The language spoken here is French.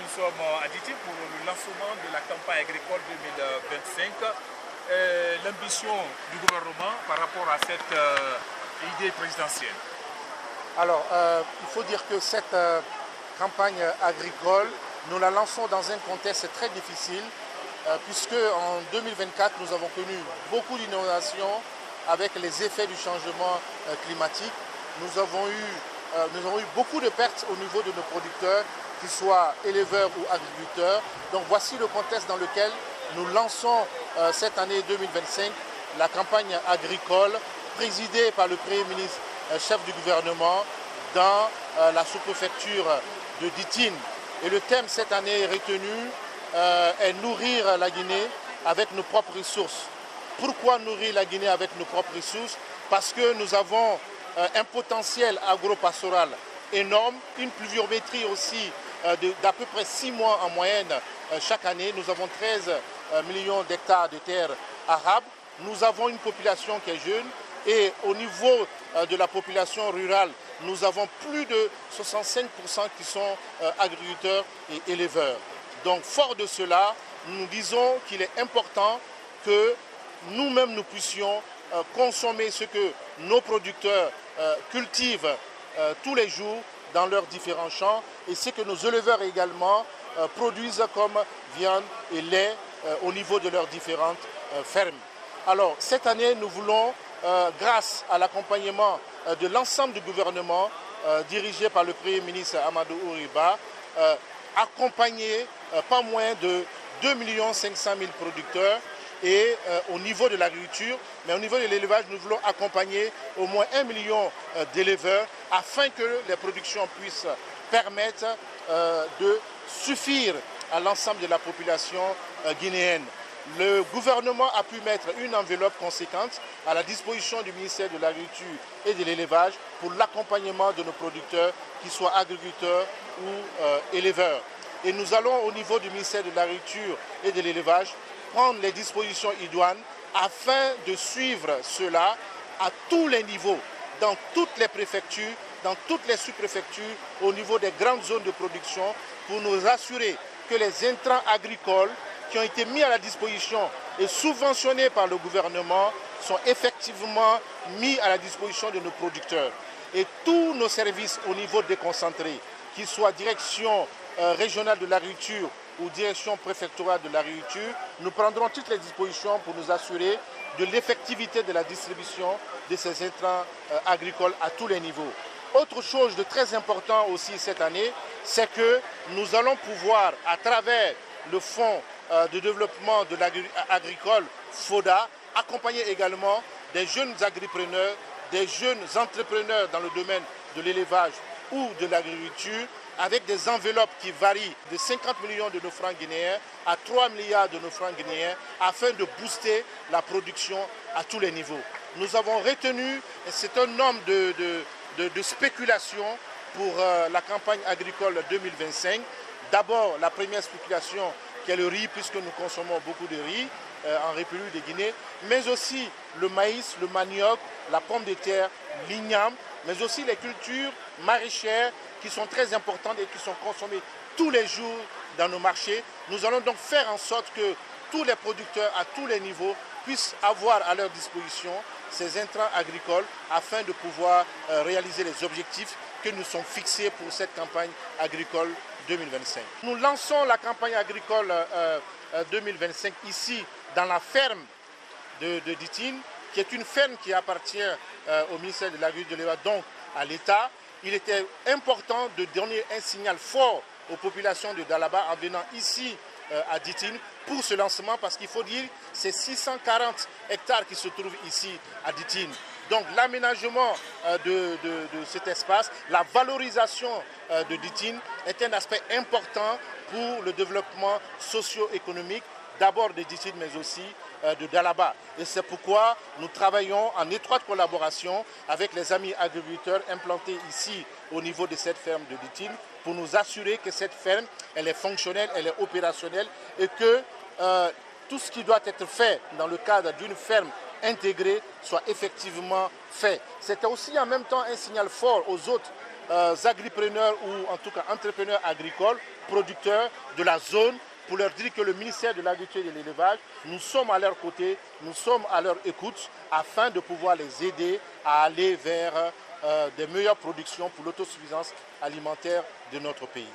nous sommes à Diti pour le lancement de la campagne agricole 2025. L'ambition du gouvernement par rapport à cette idée présidentielle. Alors, il faut dire que cette campagne agricole, nous la lançons dans un contexte très difficile, puisque en 2024, nous avons connu beaucoup d'inondations avec les effets du changement climatique. Nous avons eu beaucoup de pertes au niveau de nos producteurs, qu'ils soient éleveurs ou agriculteurs. Donc voici le contexte dans lequel nous lançons cette année 2025 la campagne agricole présidée par le Premier ministre, chef du gouvernement, dans la sous-préfecture de Ditine. Et le thème cette année retenu est nourrir la Guinée avec nos propres ressources. Pourquoi nourrir la Guinée avec nos propres ressources? Parce que nous avons un potentiel agro-pastoral énorme, une pluviométrie aussi d'à peu près 6 mois en moyenne chaque année. Nous avons 13 millions d'hectares de terres arables. Nous avons une population qui est jeune et au niveau de la population rurale, nous avons plus de 65% qui sont agriculteurs et éleveurs. Donc fort de cela, nous disons qu'il est important que nous-mêmes nous puissions consommer ce que nos producteurs cultivent tous les jours dans leurs différents champs et ce que nos éleveurs également produisent comme viande et lait au niveau de leurs différentes fermes. Alors cette année, nous voulons, grâce à l'accompagnement de l'ensemble du gouvernement dirigé par le Premier ministre Amadou Ouriba, accompagner pas moins de 2 500 000 producteurs et au niveau de l'agriculture, mais au niveau de l'élevage, nous voulons accompagner au moins 1 million d'éleveurs afin que les productions puissent permettre de suffire à l'ensemble de la population guinéenne. Le gouvernement a pu mettre une enveloppe conséquente à la disposition du ministère de l'Agriculture et de l'Élevage pour l'accompagnement de nos producteurs, qu'ils soient agriculteurs ou éleveurs. Et nous allons au niveau du ministère de l'Agriculture et de l'Élevage prendre les dispositions idoines afin de suivre cela à tous les niveaux, dans toutes les préfectures, dans toutes les sous-préfectures, au niveau des grandes zones de production, pour nous assurer que les intrants agricoles qui ont été mis à la disposition et subventionnés par le gouvernement sont effectivement mis à la disposition de nos producteurs. Et tous nos services au niveau déconcentré, qu'ils soient direction régionale de l'agriculture ou direction préfectorale de l'agriculture, nous prendrons toutes les dispositions pour nous assurer de l'effectivité de la distribution de ces intrants agricoles à tous les niveaux. Autre chose de très important aussi cette année, c'est que nous allons pouvoir, à travers le fonds de développement de l'agricole FODA, accompagner également des jeunes agripreneurs, des jeunes entrepreneurs dans le domaine de l'élevage ou de l'agriculture, avec des enveloppes qui varient de 50 millions de nos francs guinéens à 3 milliards de nos francs guinéens afin de booster la production à tous les niveaux. Nous avons retenu, c'est un nombre de spéculation pour la campagne agricole 2025. D'abord, la première spéculation qui est le riz, puisque nous consommons beaucoup de riz en République de Guinée, mais aussi le maïs, le manioc, la pomme de terre, l'igname, mais aussi les cultures maraîchères qui sont très importantes et qui sont consommées tous les jours dans nos marchés. Nous allons donc faire en sorte que tous les producteurs à tous les niveaux puissent avoir à leur disposition ces intrants agricoles afin de pouvoir réaliser les objectifs que nous sommes fixés pour cette campagne agricole 2025. Nous lançons la campagne agricole 2025 ici dans la ferme de Ditine, qui est une ferme qui appartient au ministère de l'Agriculture et de l'Élevage, donc à l'État. Il était important de donner un signal fort aux populations de Dalaba en venant ici à Ditine pour ce lancement, parce qu'il faut dire que c'est 640 hectares qui se trouvent ici à Ditine. Donc l'aménagement de cet espace, la valorisation de Ditine est un aspect important pour le développement socio-économique, d'abord de Ditine mais aussi de Dalaba. Et c'est pourquoi nous travaillons en étroite collaboration avec les amis agriculteurs implantés ici au niveau de cette ferme de Ditine pour nous assurer que cette ferme, elle est fonctionnelle, elle est opérationnelle et que tout ce qui doit être fait dans le cadre d'une ferme intégrée soit effectivement fait. C'était aussi en même temps un signal fort aux autres agripreneurs ou en tout cas entrepreneurs agricoles, producteurs de la zone, pour leur dire que le ministère de l'Agriculture et de l'Élevage, nous sommes à leur côté, nous sommes à leur écoute afin de pouvoir les aider à aller vers des meilleures productions pour l'autosuffisance alimentaire de notre pays.